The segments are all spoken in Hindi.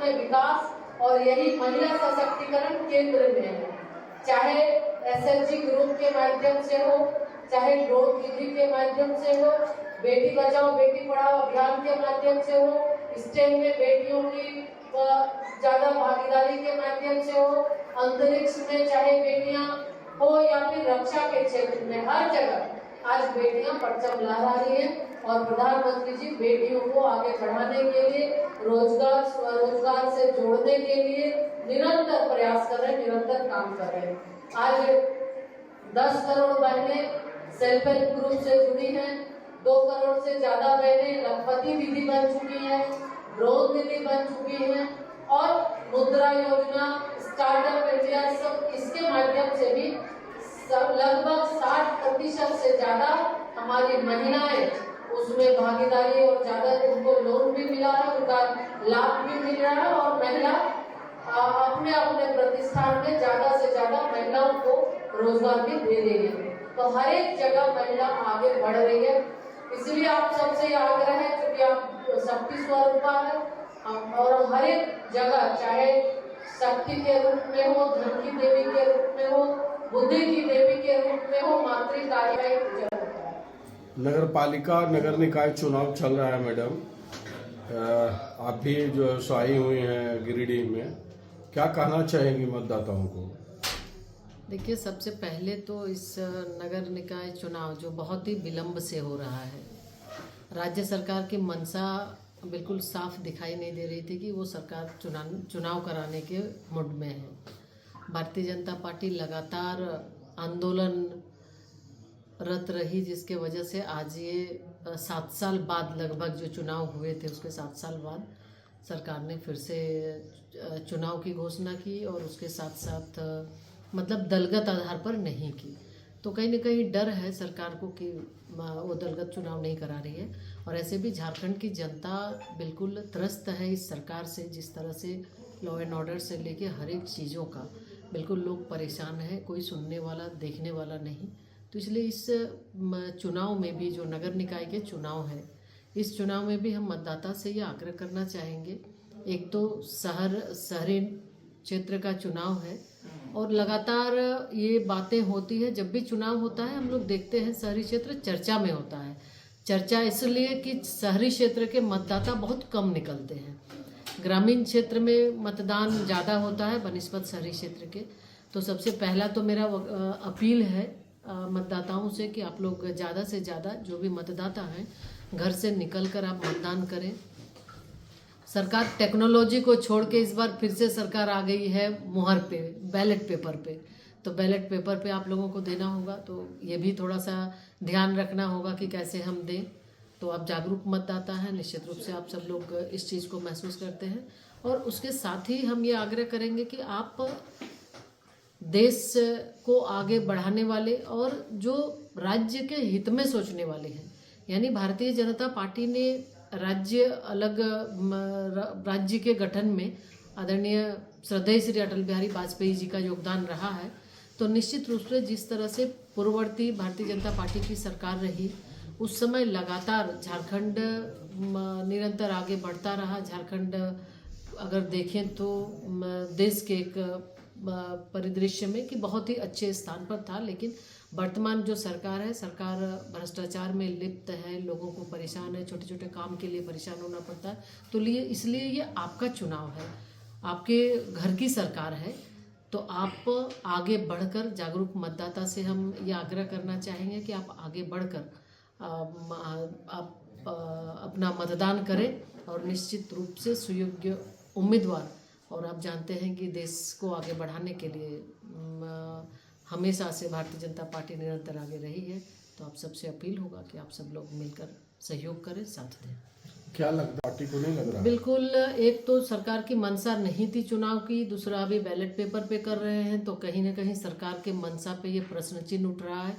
में विकास और यही महिला सशक्तिकरण केंद्र में है। चाहे एसएचजी ग्रुप के माध्यम से हो, चाहे ड्रोन दीदी के माध्यम से हो, बेटी बचाओ बेटी पढ़ाओ अभियान के माध्यम से हो, स्टेम में बेटियों की ज्यादा भागीदारी के माध्यम से हो, अंतरिक्ष में चाहे बेटियां हो या फिर रक्षा के क्षेत्र में, हर जगह आज बेटियां परचम लहरा रही हैं। और प्रधानमंत्री जी बेटियों को आगे बढ़ाने के लिए, रोजगार स्वरोजगार से जोड़ने के लिए निरंतर प्रयास कर रहे हैं, निरंतर काम कर रहे हैं। आज 10 करोड़ बहनें सेल्फ हेल्प ग्रुप से जुड़ी हैं, 2 करोड़ से ज्यादा बहनें लखपति दीदी बन चुकी हैं, ड्रोन दीदी बन चुकी हैं और मुद्रा योजना, स्टार्टअप इंडिया, सब इसके माध्यम से भी लगभग 60% से ज्यादा हमारी महिलाएं उसमें भागीदारी और ज्यादा उनको लोन भी मिला है, उनका लाभ भी मिल रहा है और महिला अपने अपने प्रतिष्ठान में ज्यादा से ज्यादा महिलाओं को रोजगार भी दे रही है। तो हर एक जगह महिला आगे बढ़ रही है। इसलिए आप सबसे आग्रह है, क्योंकि आप शक्ति स्वरूपा है और हर एक जगह चाहे शक्ति के रूप में हो, धन की देवी के रूप में हो, बुद्धि की देवी के रूप में हो, मातृकाली का एक पूजा होता है। नगर पालिका नगर निकाय चुनाव चल रहा है मैडम, आप भी जो सहाई हुई हैं गिरिडीह में, क्या कहना चाहेंगी मतदाताओं को? देखिए, सबसे पहले तो इस नगर निकाय चुनाव जो बहुत ही विलंब से हो रहा है, राज्य सरकार की मंशा बिल्कुल साफ दिखाई नहीं दे रही थी कि वो सरकार चुनाव कराने के मूड में है। भारतीय जनता पार्टी लगातार आंदोलन रत रही, जिसके वजह से आज ये 7 साल बाद लगभग जो चुनाव हुए थे उसके 7 साल बाद सरकार ने फिर से चुनाव की घोषणा की और उसके साथ साथ मतलब दलगत आधार पर नहीं की। तो कहीं ना कहीं डर है सरकार को कि वो दलगत चुनाव नहीं करा रही है। और ऐसे भी झारखंड की जनता बिल्कुल त्रस्त है इस सरकार से, जिस तरह से लॉ एंड ऑर्डर से लेके हर एक चीज़ों का बिल्कुल लोग परेशान हैं, कोई सुनने वाला देखने वाला नहीं। तो इसलिए इस चुनाव में भी जो नगर निकाय के चुनाव है, इस चुनाव में भी हम मतदाता से ये आग्रह करना चाहेंगे, एक तो शहरी क्षेत्र का चुनाव है और लगातार ये बातें होती है, जब भी चुनाव होता है हम लोग देखते हैं शहरी क्षेत्र चर्चा में होता है। चर्चा इसलिए कि शहरी क्षेत्र के मतदाता बहुत कम निकलते हैं, ग्रामीण क्षेत्र में मतदान ज़्यादा होता है बनिस्बत शहरी क्षेत्र के। तो सबसे पहला तो मेरा अपील है मतदाताओं से कि आप लोग ज़्यादा से ज़्यादा जो भी मतदाता हैं घर से निकल कर आप मतदान करें। सरकार टेक्नोलॉजी को छोड़ के इस बार फिर से सरकार आ गई है मुहर पे, बैलेट पेपर पे। तो बैलेट पेपर पे आप लोगों को देना होगा, तो ये भी थोड़ा सा ध्यान रखना होगा कि कैसे हम दें। तो आप जागरूक मतदाता हैं, निश्चित रूप से आप सब लोग इस चीज़ को महसूस करते हैं। और उसके साथ ही हम ये आग्रह करेंगे कि आप देश को आगे बढ़ाने वाले और जो राज्य के हित में सोचने वाले हैं, यानी भारतीय जनता पार्टी ने राज्य के गठन में आदरणीय श्रद्धेय श्री अटल बिहारी वाजपेयी जी का योगदान रहा है। तो निश्चित रूप से जिस तरह से पूर्ववर्ती भारतीय जनता पार्टी की सरकार रही, उस समय लगातार झारखंड निरंतर आगे बढ़ता रहा। झारखंड अगर देखें तो देश के एक परिदृश्य में कि बहुत ही अच्छे स्थान पर था, लेकिन वर्तमान जो सरकार है, सरकार भ्रष्टाचार में लिप्त है, लोगों को परेशान है, छोटे छोटे काम के लिए परेशान होना पड़ता है। तो इसलिए ये आपका चुनाव है, आपके घर की सरकार है। तो आप आगे बढ़कर, जागरूक मतदाता से हम ये आग्रह करना चाहेंगे कि आप आगे बढ़कर आप अपना मतदान करें और निश्चित रूप से सुयोग्य उम्मीदवार, और आप जानते हैं कि देश को आगे बढ़ाने के लिए हमेशा से भारतीय जनता पार्टी निरंतर आगे रही है। तो आप सबसे अपील होगा कि आप सब लोग मिलकर सहयोग करें, साथ दें। क्या लगता पार्टी को नहीं लग रहा? बिल्कुल, एक तो सरकार की मंशा नहीं थी चुनाव की, दूसरा अभी बैलेट पेपर पे कर रहे हैं, तो कहीं ना कहीं सरकार के मंशा पे ये प्रश्न चिन्ह उठ रहा है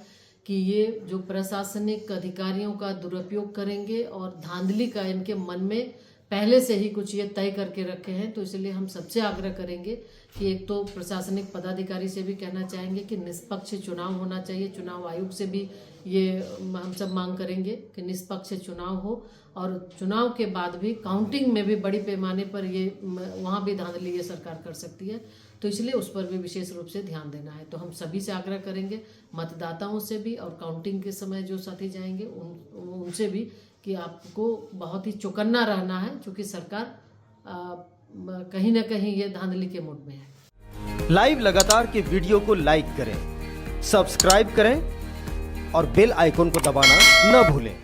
कि ये जो प्रशासनिक अधिकारियों का दुरुपयोग करेंगे और धांधली का इनके मन में पहले से ही कुछ ये तय करके रखे हैं। तो इसलिए हम सबसे आग्रह करेंगे कि एक तो प्रशासनिक पदाधिकारी से भी कहना चाहेंगे कि निष्पक्ष चुनाव होना चाहिए। चुनाव आयोग से भी ये हम सब मांग करेंगे कि निष्पक्ष चुनाव हो और चुनाव के बाद भी काउंटिंग में भी बड़ी पैमाने पर ये वहाँ भी धांधली ये सरकार कर सकती है, तो इसलिए उस पर भी विशेष रूप से ध्यान देना है। तो हम सभी से आग्रह करेंगे, मतदाताओं से भी और काउंटिंग के समय जो साथी जाएंगे उनसे भी, कि आपको बहुत ही चौकन्ना रहना है, क्योंकि सरकार कहीं ना कहीं ये धांधली के मूड में है। लाइव लगातार के वीडियो को लाइक करें, सब्सक्राइब करें और बेल आइकन को दबाना न भूलें।